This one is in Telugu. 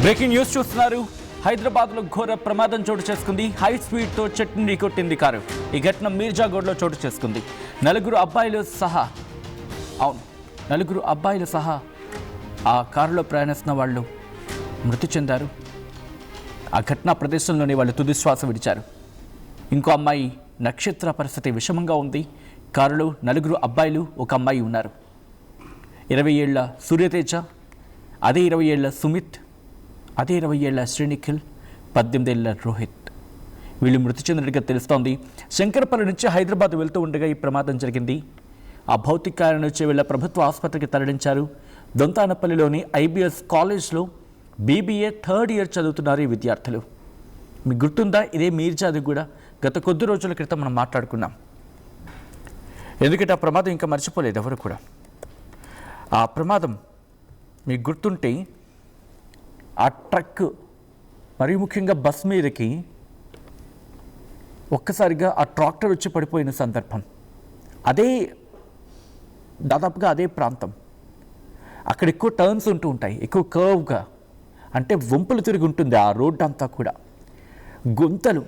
బ్రేకింగ్ న్యూస్ చూస్తున్నారు. హైదరాబాద్లో ఘోర ప్రమాదం చోటు చేసుకుంది. హై స్పీడ్తో చెట్టుని కొట్టింది కారు. ఈ ఘటన మీర్జాగూడలో చోటు చేసుకుంది. నలుగురు అబ్బాయిలు సహా ఆ కారులో ప్రయాణిస్తున్న వాళ్ళు మృతి చెందారు. ఆ ఘటనా ప్రదేశంలోనే వాళ్ళు తుదిశ్వాస విడిచారు. ఇంకో అమ్మాయి నక్షత్ర పరిస్థితి విషమంగా ఉంది. కారులో నలుగురు అబ్బాయిలు, ఒక అమ్మాయి ఉన్నారు. 20 ఏళ్ల సూర్యతేజ, అదే 20 ఏళ్ల సుమిత్, అదే 20 ఏళ్ల శ్రీనిఖిల్, 18 ఏళ్ల రోహిత్. వీళ్ళు మృతి చెందినట్టుగా తెలుస్తోంది. శంకరపల్లి నుంచి హైదరాబాద్ వెళ్తూ ఉండగా ఈ ప్రమాదం జరిగింది. ఆ భౌతికాయాల నుంచి వీళ్ళ ప్రభుత్వ ఆసుపత్రికి తరలించారు. దొంతానపల్లిలోని IBS కాలేజ్లో BBA 3rd ఇయర్ చదువుతున్నారు ఈ విద్యార్థులు. మీకు గుర్తుందా? ఇదే మీర్జాది కూడా గత కొద్ది రోజుల క్రితం మనం మాట్లాడుకున్నాం. ఎందుకంటే ఆ ప్రమాదం ఇంకా మర్చిపోలేదు ఎవరు కూడా. ఆ ప్రమాదం మీకు గుర్తుంటే ఆ ట్రక్, మరీ ముఖ్యంగా బస్ మీదకి ఒక్కసారిగా ఆ ట్రాక్టర్ వచ్చి పడిపోయిన సందర్భం. దాదాపుగా అదే ప్రాంతం. అక్కడ ఎక్కువ టర్న్స్ ఉంటూ ఉంటాయి, ఎక్కువ కర్వ్గా, అంటే వంపులు తిరిగి ఉంటుంది ఆ రోడ్డు అంతా కూడా. గుంతలు,